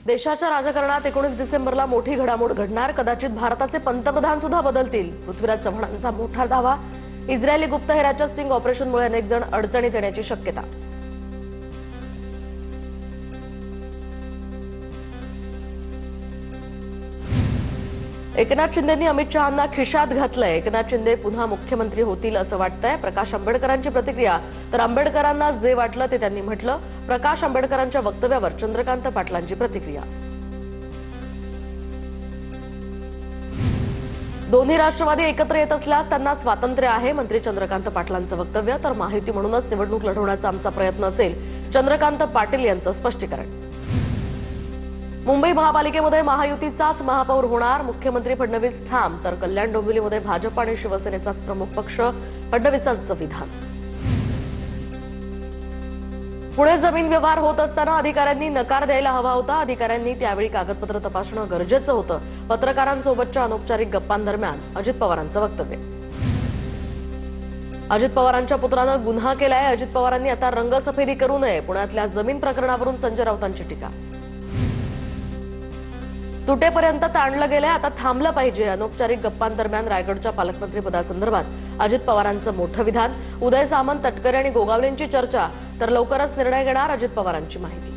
देशाच्या राजकारणात 19 डिसेंबरला मोठी घडामोड घडणार. कदाचित भारताचे पंतप्रधान सुद्धा बदलतील. पृथ्वीराज चव्हाणांचा मोठा दावा. इस्रायली गुप्तहेराच्या स्टिंग ऑपरेशनमुळे अनेक जण अडचणीत येण्याची शक्यता. एकनाथ शिंदेंनी अमित शहांना खिशात घातलंय. एकनाथ शिंदे पुन्हा मुख्यमंत्री होतील असं वाटतंय. प्रकाश आंबेडकरांची प्रतिक्रिया. तर आंबेडकरांना जे वाटलं ते त्यांनी म्हटलं. प्रकाश आंबेडकरांच्या वक्तव्यावर चंद्रकांत पाटलांची प्रतिक्रिया. दोन्ही राष्ट्रवादी एकत्र येत असल्यास त्यांना स्वातंत्र्य आहे. मंत्री चंद्रकांत पाटलांचं वक्तव्य. तर महायुती म्हणूनच निवडणूक लढवण्याचा आमचा प्रयत्न असेल. चंद्रकांत पाटील यांचं स्पष्टीकरण. मुंबई महापालिकेमध्ये महायुतीचाच महापौर होणार. मुख्यमंत्री फडणवीस ठाम. तर कल्याण डोंबिवलीमध्ये भाजप आणि शिवसेनेचाच प्रमुख पक्ष. फडणवीसांचं विधान. पुढे जमीन व्यवहार होत असताना अधिकाऱ्यांनी नकार द्यायला हवा होता. अधिकाऱ्यांनी त्यावेळी कागदपत्र तपासणं गरजेचं होतं. पत्रकारांसोबतच्या अनौपचारिक गप्पांदरम्यान अजित पवारांचं वक्तव्य. अजित पवारांच्या पुत्रानं गुन्हा केलाय. अजित पवारांनी आता रंगसफेदी करू नये. पुण्यातल्या जमीन प्रकरणावरून संजय राऊतांची टीका. तुटेपर्यंत ताणलं गेलंय, आता थांबलं पाहिजे. अनौपचारिक गप्पांदरम्यान रायगडच्या पालकमंत्रीपदासंदर्भात अजित पवारांचं मोठं विधान. उदय सामंत, तटकरे आणि गोगावलेंची चर्चा. तर लवकरच निर्णय घेणार. अजित पवारांची माहिती.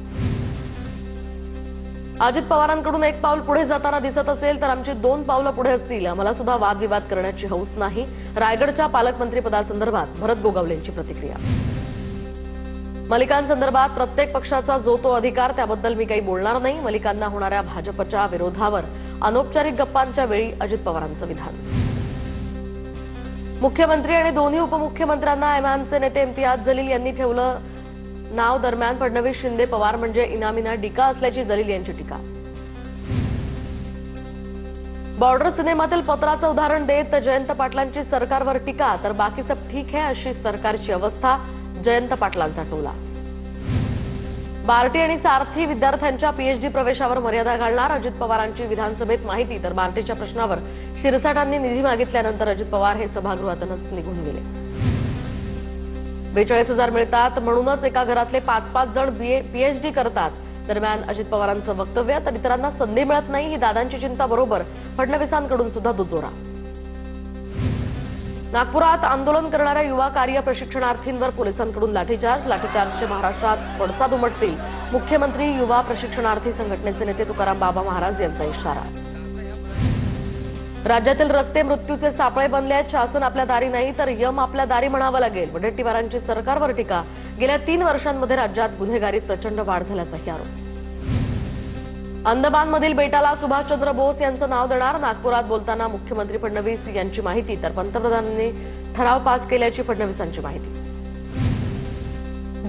अजित पवारांकडून एक पाऊल पुढे जाताना दिसत असेल तर आमची 2 पावलं पुढे असतील. आम्हाला सुद्धा वादविवाद करण्याची हौस नाही. रायगडच्या पालकमंत्रीपदासंदर्भात भरत गोगावलेंची प्रतिक्रिया. मलिकांसंदर्भात प्रत्येक पक्षाचा जो तो अधिकार, त्याबद्दल मी काही बोलणार नाही. मलिकांना होणाऱ्या भाजपच्या विरोधावर अनौपचारिक गप्पांच्या वेळी अजित पवारांचं विधान. मुख्यमंत्री आणि दोन्ही उपमुख्यमंत्र्यांना एमआयएमचे नेते इम्तियाज जलील यांनी ठेवलं नाव. दरम्यान फडणवीस, शिंदे, पवार म्हणजे इनामिना डिका असल्याची जलील यांची टीका. बॉर्डर सिनेमातील पत्राचं उदाहरण देत जयंत पाटलांची सरकारवर टीका. तर बाकी सब ठीक है अशी सरकारची अवस्था. जयंत पाटलांचा टोला. बार्टी आणि सारथी विद्यार्थ्यांच्या पीएचडी प्रवेशावर मर्यादा घालणार. अजित पवारांची विधानसभेत माहिती. तर बार्टीच्या प्रश्नावर शिरसाटांनी निधी मागितल्यानंतर अजित पवार हे सभागृहातूनच निघून गेले. 42,000 मिळतात म्हणूनच एका घरातले 5-5 जण पीएचडी करतात. दरम्यान अजित पवारांचं वक्तव्य. तर इतरांना संधी मिळत नाही ही दादांची चिंता. बरोबर फडणवीसांकडून सुद्धा दुजोरा. नागपुरात आंदोलन करणाऱ्या युवा कार्य प्रशिक्षणार्थींवर पोलिसांकडून लाठीचार्ज. लाठीचार्जचे महाराष्ट्रात पडसाद उमटतील. मुख्यमंत्री युवा प्रशिक्षणार्थी संघटनेचे नेते तुकाराम बाबा महाराज यांचा इशारा. राज्यातील रस्ते मृत्यूचे सापळे बनले आहेत. शासन आपल्या दारी नाही तर यम आपल्या दारी म्हणावं लागेल. वडेट्टीवारांची सरकारवर टीका. गेल्या 3 वर्षांमध्ये राज्यात गुन्हेगारीत प्रचंड वाढ झाल्याचाही आरोप. अंदमानमधील बेटाला सुभाषचंद्र बोस यांचं नाव देणार. नागपुरात बोलताना मुख्यमंत्री फडणवीस यांची माहिती. तर पंतप्रधानांनी ठराव पास केल्याची फडणवीसांची माहिती.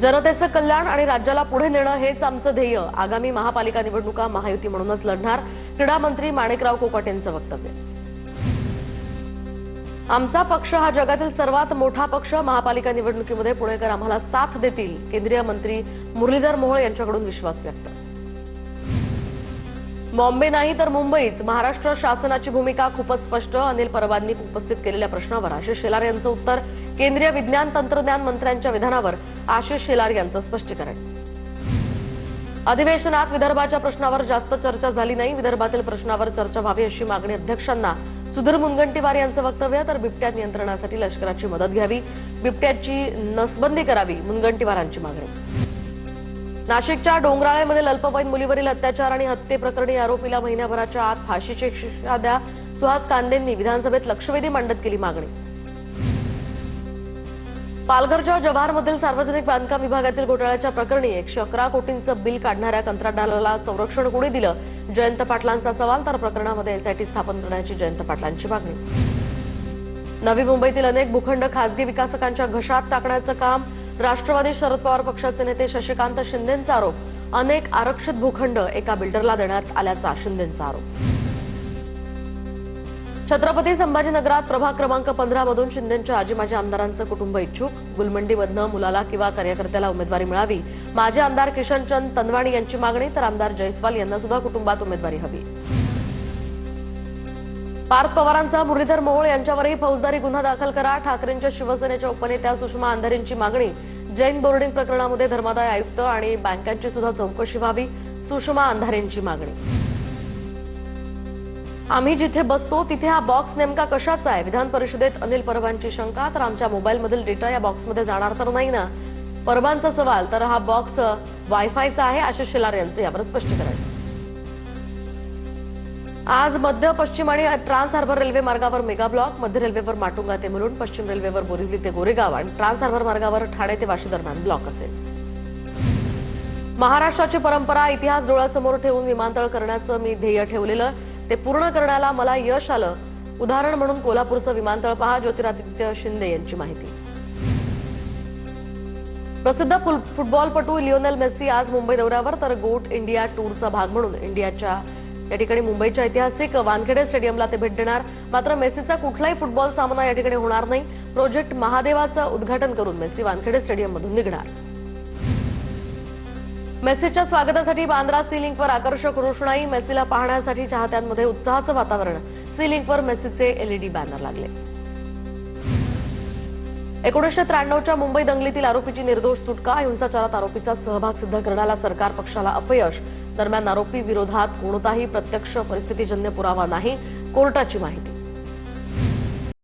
जनतेचं कल्याण आणि राज्याला पुढे नेणं हेच आमचं ध्येय. आगामी महापालिका निवडणुका महायुती म्हणूनच लढणार. क्रीडा मंत्री माणिकराव कोकाटे यांचं वक्तव्य. आमचा पक्ष हा जगातील सर्वात मोठा पक्ष. महापालिका निवडणुकीमध्ये पुणेकर आम्हाला साथ देतील. केंद्रीय मंत्री मुरलीधर मोहोळ यांच्याकडून विश्वास व्यक्त. बॉम्बे नाही तर मुंबईच. महाराष्ट्र शासनाची भूमिका खूपच स्पष्ट. अनिल परबांनी उपस्थित केलेल्या प्रश्नावर आशिष शेलार यांचं उत्तर. केंद्रीय विज्ञान तंत्रज्ञान मंत्र्यांच्या विधानावर आशिष शेलार यांचं स्पष्टीकरण. अधिवेशनात विदर्भाच्या प्रश्नावर जास्त चर्चा झाली नाही. विदर्भातील प्रश्नावर चर्चा व्हावी अशी मागणी अध्यक्षांना. सुधीर मुनगंटीवार यांचं वक्तव्य. तर बिबट्या नियंत्रणासाठी लष्कराची मदत घ्यावी. बिबट्याची नसबंदी करावी. मुनगंटीवारांची मागणी. नाशिकच्या डोंगराळेमध्ये अल्पवयीन मुलीवरील अत्याचार आणि हत्येप्रकरणी आरोपीला महिन्याभराच्या आत फाशीची शिक्षा द्या. सुहास कांदेंनी विधानसभेत लक्षवेधी मांडत केली मागणी. पालघरच्या जव्हारमधील सार्वजनिक बांधकाम विभागातील घोटाळ्याच्या प्रकरणी 111 कोटींचं बिल काढणाऱ्या कंत्राटदाराला संरक्षण कोणी दिलं? जयंत पाटलांचा सवाल. तर प्रकरणामध्ये एसआयटी स्थापन करण्याची जयंत पाटलांची मागणी. नवी मुंबईतील अनेक भूखंड खासगी विकासकांच्या घशात टाकण्याचं काम. राष्ट्रवादी शरद पवार पक्षाचे नेते शशिकांत शिंदेंचा आरोप. अनेक आरक्षित भूखंड एका बिल्डरला देण्यात आल्याचा शिंदेंचा आरोप. छत्रपती संभाजीनगरात प्रभाग क्रमांक 15 मधून शिंदेंच्या आजी माजी आमदारांचं कुटुंब इच्छुक. गुलमंडीमधनं मुलाला किंवा कार्यकर्त्याला उमेदवारी मिळावी. माजी आमदार किशनचंद तनवाणी यांची मागणी. तर आमदार जयस्वाल यांना सुद्धा कुटुंबात उमेदवारी हवी. पार्थ पवारांचा मुरलीधर मोहोळ यांच्यावरही फौजदारी गुन्हा दाखल करा. ठाकरेंच्या शिवसेनेच्या उपनेत्या सुषमा अंधारेंची मागणी. जैन बोर्डिंग प्रकरणामध्ये धर्मादाय आयुक्त आणि बँकांची सुद्धा चौकशी व्हावी, सुषमा अंधारेंची मागणी. आम्ही जिथे बसतो तिथे हा बॉक्स नेमका कशाचा आहे? विधान परिषदेत अनिल परबांची शंका. तर आमच्या मोबाईलमधील डेटा या बॉक्समध्ये जाणार तर नाही ना? परबांचा सवाल. तर हा बॉक्स वायफायचा आहे, आशिष शेलार यांचे यावर स्पष्टीकरण. आज मध्य पश्चिम आणि ट्रान्स हार्बर रेल्वे मार्गावर मेगा ब्लॉक. मध्य रेल्वेवर माटुंगा ते मुलुंड, पश्चिम रेल्वेवर बोरिवली ते गोरेगाव आणि ट्रान्स हार्बर मार्गावर ठाणे ते वाशी दरम्यान ब्लॉक असेल. महाराष्ट्राची परंपरा, इतिहास डोळ्यासमोर ठेवून विमानतळ करण्याचं मी ध्येय ठेवलेलं, ते पूर्ण करण्याला मला यश आलं. उदाहरण म्हणून कोल्हापूरचं विमानतळ पहा, ज्योतिरादित्य शिंदे यांची माहिती. प्रसिद्ध फुटबॉलपटू लिओनेल मेस्सी आज मुंबई दौऱ्यावर. तर गोट इंडिया टूरचा भाग म्हणून इंडियाच्या या ठिकाणी मुंबईच्या ऐतिहासिक वानखेडे स्टेडियमला ते भेट देणार. मात्र मेस्सीचा कुठलाही फुटबॉल सामना या ठिकाणी होणार नाही. प्रोजेक्ट महादेवाचं उद्घाटन करून मेस्सी वानखेडे स्टेडियममधून निघणार. मेस्सीच्या स्वागतासाठी बांद्रा सी लिंकवर आकर्षक रोषणाई. मेस्सीला पाहण्यासाठी चाहत्यांमध्ये उत्साहाचं वातावरण. सी लिंकवर मेस्सीचे एलईडी बॅनर लागले. 1993च्या मुंबई दंगलीतील आरोपीची निर्दोष सुटका. हिंसाचारात आरोपीचा सहभाग सिद्ध करण्याला सरकार पक्षाला अपयश. दरम्यान आरोपी विरोधात कोणताही प्रत्यक्ष परिस्थितीजन्य पुरावा नाही, कोर्टाची माहिती.